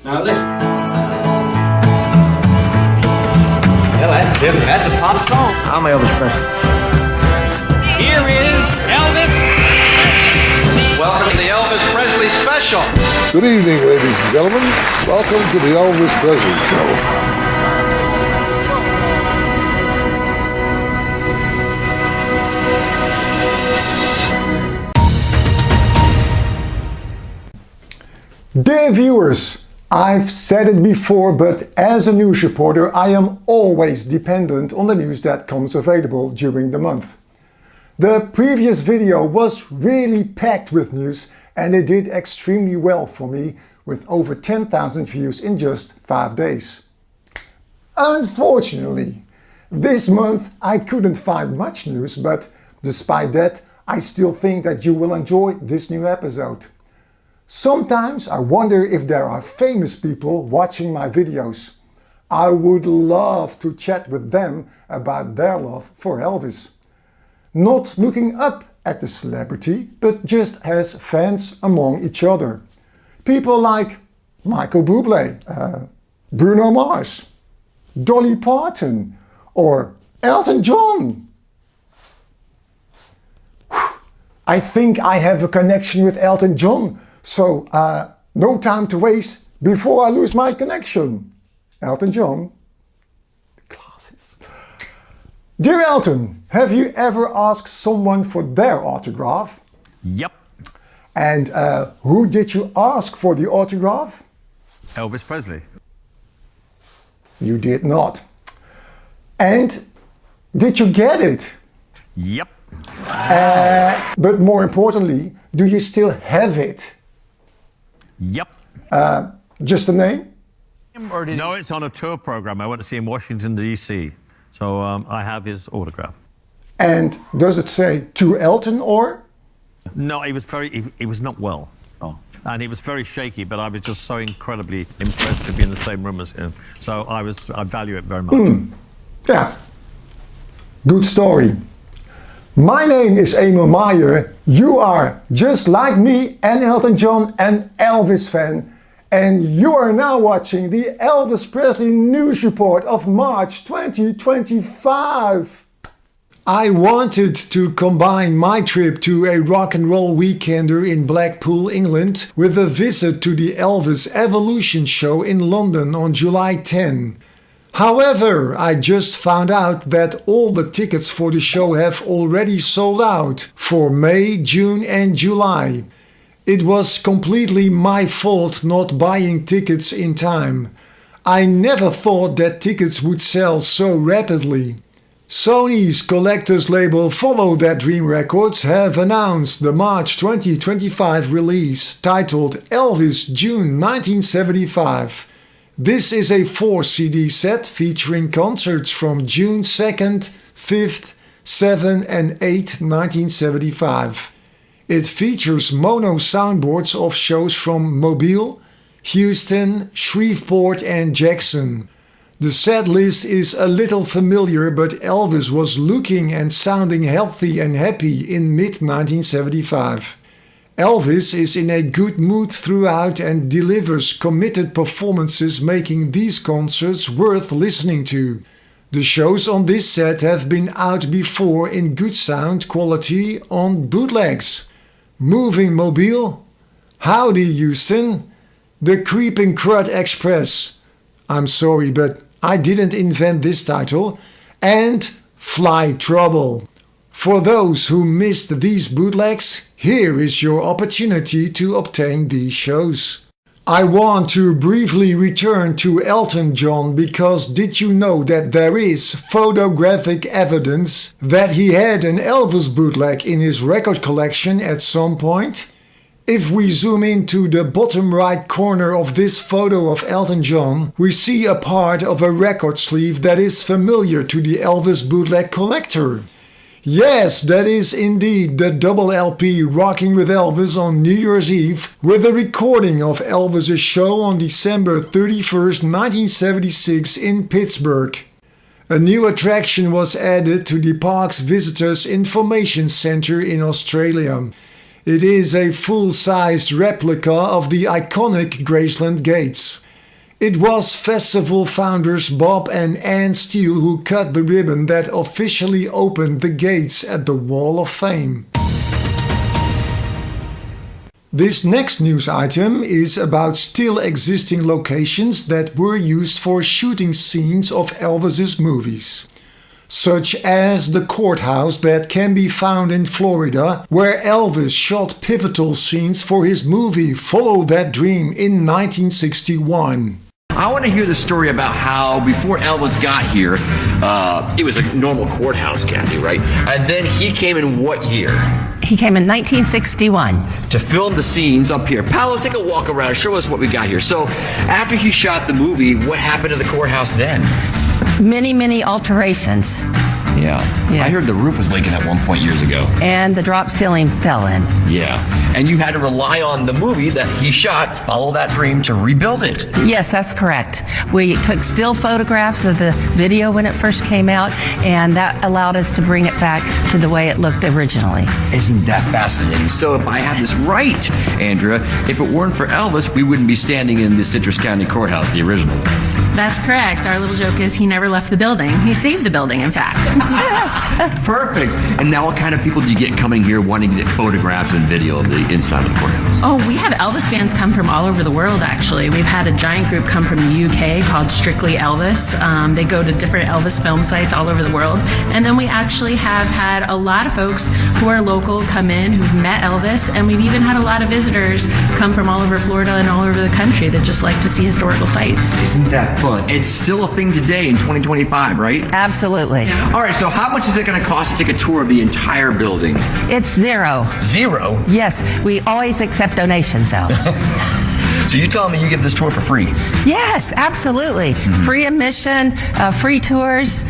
Now listen. Well, that's different. That's a pop song. I'm Elvis Presley. Here is Elvis. Welcome to the Elvis Presley Special. Good evening, ladies and gentlemen. Welcome to the Elvis Presley Show. Dear viewers, I've said it before, but as a news reporter, I am always dependent on the news that comes available during the month. The previous video was really packed with news and it did extremely well for me with over 10,000 views in just 5 days. Unfortunately, this month I couldn't find much news, but despite that, I still think that you will enjoy this new episode. Sometimes I wonder if there are famous people watching my videos. I would love to chat with them about their love for Elvis. Not looking up at the celebrity, but just as fans among each other. People like Michael Bublé, Bruno Mars, Dolly Parton, or Elton John. I think I have a connection with Elton John. So, no time to waste before I lose my connection. Elton John, the glasses. Dear Elton, have you ever asked someone for their autograph? Yep. And who did you ask for the autograph? Elvis Presley. You did not. And did you get it? Yep. But more importantly, do you still have it? Yep. Just the name? No, it's on a tour program. I went to see him in Washington, D.C. So I have his autograph. And does it say to Elton or? No, he was not well. Oh. And he was very shaky, but I was just so incredibly impressed to be in the same room as him. So I value it very much. Yeah. Good story. My name is Emil Meyer. You are just like me, an Elton John and Elvis fan. And you are now watching the Elvis Presley News Report of March 2025. I wanted to combine my trip to a rock and roll weekender in Blackpool, England, with a visit to the Elvis Evolution show in London on July 10. However, I just found out that all the tickets for the show have already sold out for May, June and July. It was completely my fault not buying tickets in time. I never thought that tickets would sell so rapidly. Sony's collector's label Follow That Dream Records have announced the March 2025 release titled Elvis June 1975. This is a 4 CD set featuring concerts from June 2nd, 5th, 7th and 8th, 1975. It features mono soundboards of shows from Mobile, Houston, Shreveport and Jackson. The set list is a little familiar, but Elvis was looking and sounding healthy and happy in mid-1975. Elvis is in a good mood throughout and delivers committed performances, making these concerts worth listening to. The shows on this set have been out before in good sound quality on bootlegs. Moving Mobile, Howdy Houston, The Creeping Crud Express, I'm sorry but I didn't invent this title, and Fly Trouble. For those who missed these bootlegs, here is your opportunity to obtain these shows. I want to briefly return to Elton John because did you know that there is photographic evidence that he had an Elvis bootleg in his record collection at some point? If we zoom into the bottom right corner of this photo of Elton John, we see a part of a record sleeve that is familiar to the Elvis bootleg collector. Yes, that is indeed the double LP Rocking with Elvis on New Year's Eve, with a recording of Elvis' show on December 31st, 1976 in Pittsburgh. A new attraction was added to the park's Visitors Information Centre in Australia. It is a full-sized replica of the iconic Graceland Gates. It was festival founders Bob and Ann Steele who cut the ribbon that officially opened the gates at the Wall of Fame. This next news item is about still existing locations that were used for shooting scenes of Elvis's movies. Such as the Courthouse that can be found in Florida, where Elvis shot pivotal scenes for his movie Follow That Dream in 1961. I want to hear the story about how before Elvis got here, it was a normal courthouse, Kathy, right? And then he came in what year? He came in 1961. To film the scenes up here. Paolo, take a walk around, show us what we got here. So after he shot the movie, what happened to the courthouse then? Many, many alterations. Yeah. Yes. I heard the roof was leaking at one point years ago. And the drop ceiling fell in. Yeah. And you had to rely on the movie that he shot, Follow That Dream, to rebuild it. Yes, that's correct. We took still photographs of the video when it first came out, and that allowed us to bring it back to the way it looked originally. Isn't that fascinating? So if I have this right, Andrea, if it weren't for Elvis, we wouldn't be standing in the Citrus County Courthouse, the original. That's correct. Our little joke is he never left the building. He saved the building, in fact. Perfect. And now what kind of people do you get coming here wanting to get photographs and video of the inside of the courthouse? Oh, we have Elvis fans come from all over the world, actually. We've had a giant group come from the UK called Strictly Elvis. They go to different Elvis film sites all over the world. And then we actually have had a lot of folks who are local come in who've met Elvis. And we've even had a lot of visitors come from all over Florida and all over the country that just like to see historical sites. Isn't that fun? It's still a thing today in 2025, right? Absolutely. All right, so how much is it going to cost to take a tour of the entire building? It's $0. Zero? Yes, we always accept donations, though. So you're telling me you give this tour for free? Yes, absolutely. Free admission, free tours,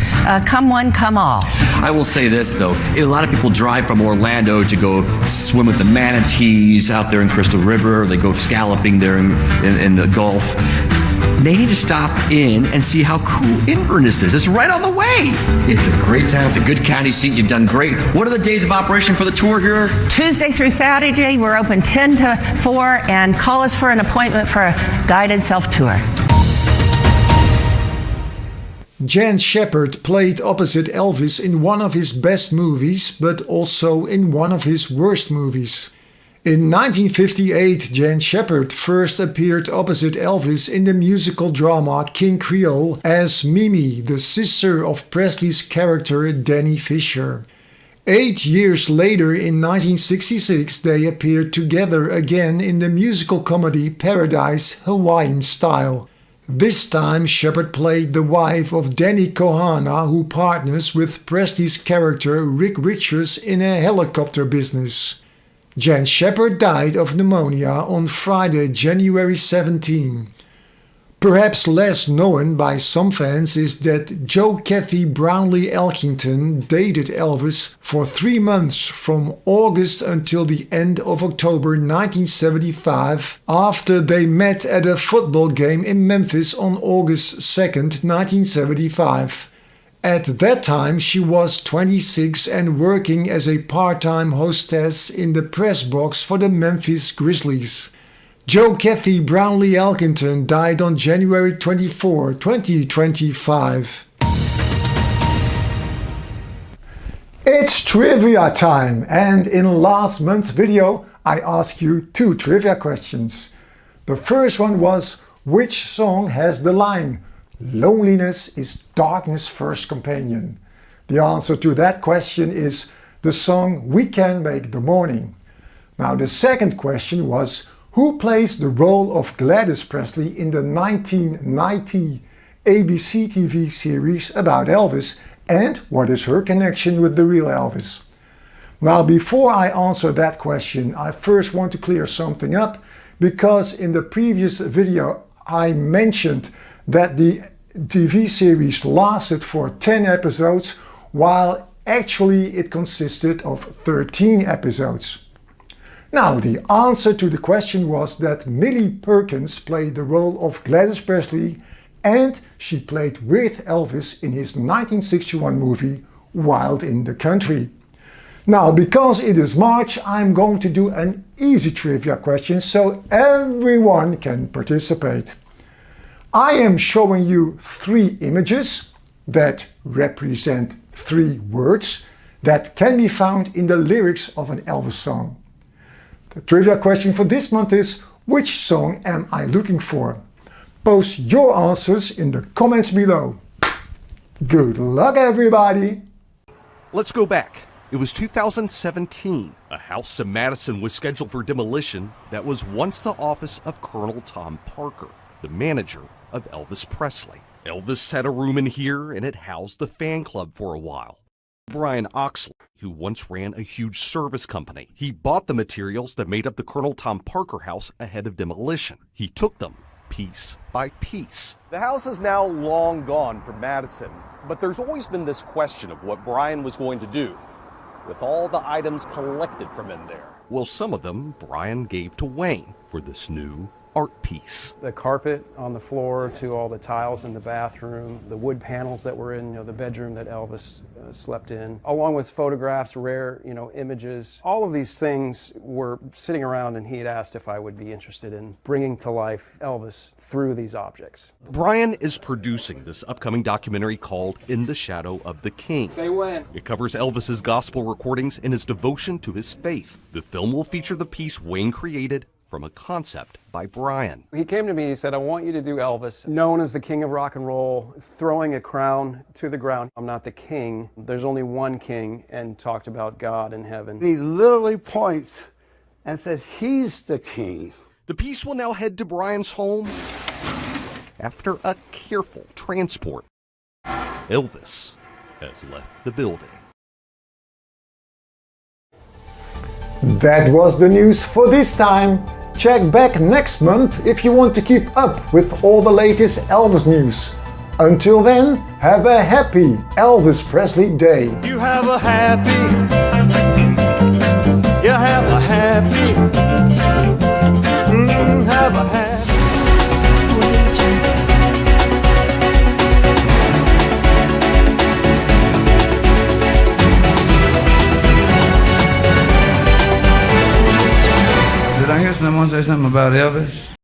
come one, come all. I will say this, though. A lot of people drive from Orlando to go swim with the manatees out there in Crystal River. They go scalloping there in the Gulf. They need to stop in and see how cool Inverness is. It's right on the way. It's a great town. It's a good county seat. You've done great. What are the days of operation for the tour here? Tuesday through Saturday, we're open 10 to 4, and call us for an appointment for a guided self-tour. Jan Shepherd played opposite Elvis in one of his best movies, but also in one of his worst movies. In 1958, Jan Shepherd first appeared opposite Elvis in the musical drama King Creole as Mimi, the sister of Presley's character Danny Fisher. 8 years later, in 1966, they appeared together again in the musical comedy Paradise Hawaiian Style. This time, Shepherd played the wife of Danny Kohana, who partners with Presley's character Rick Richards in a helicopter business. Jan Shepherd died of pneumonia on Friday, January 17. Perhaps less known by some fans is that Joe Cathy Brownlee Elkington dated Elvis for 3 months from August until the end of October 1975 after they met at a football game in Memphis on August 2nd, 1975. At that time, she was 26 and working as a part-time hostess in the press box for the Memphis Grizzlies. Joe Cathy Brownlee Elkington died on January 24, 2025. It's trivia time, and in last month's video I asked you 2 trivia questions. The first one was, which song has the line "Loneliness is darkness' first companion"? The answer to that question is the song "We Can Make the Morning." Now the second question was, who plays the role of Gladys Presley in the 1990 ABC TV series about Elvis, and what is her connection with the real Elvis? Now before I answer that question, I first want to clear something up, because in the previous video I mentioned that the TV series lasted for 10 episodes, while actually it consisted of 13 episodes. Now, the answer to the question was that Millie Perkins played the role of Gladys Presley, and she played with Elvis in his 1961 movie Wild in the Country. Now, because it is March, I'm going to do an easy trivia question so everyone can participate. I am showing you 3 images that represent 3 words that can be found in the lyrics of an Elvis song. The trivia question for this month is, which song am I looking for? Post your answers in the comments below. Good luck, everybody! Let's go back. It was 2017. A house in Madison was scheduled for demolition that was once the office of Colonel Tom Parker, the manager of Elvis Presley. Elvis had a room in here and it housed the fan club for a while. Brian Oxley, who once ran a huge service company, he bought the materials that made up the Colonel Tom Parker house ahead of demolition. He took them piece by piece. The house is now long gone from Madison, but there's always been this question of what Brian was going to do with all the items collected from in there. Well, some of them Brian gave to Wayne for this new art piece. The carpet on the floor to all the tiles in the bathroom, the wood panels that were in the bedroom that Elvis slept in, along with photographs, rare images. All of these things were sitting around, and he had asked if I would be interested in bringing to life Elvis through these objects. Brian is producing this upcoming documentary called In the Shadow of the King. Say when. It covers Elvis's gospel recordings and his devotion to his faith. The film will feature the piece Wayne created from a concept by Brian. He came to me, he said, I want you to do Elvis, known as the king of rock and roll, throwing a crown to the ground. I'm not the king. There's only one king, and talked about God in heaven. He literally points and said, he's the king. The piece will now head to Brian's home after a careful transport. Elvis has left the building. That was the news for this time. Check back next month if you want to keep up with all the latest Elvis news. Until then, have a happy Elvis Presley Day. You have a happy, have a happy, have a happy. Did I hear someone say something about Elvis?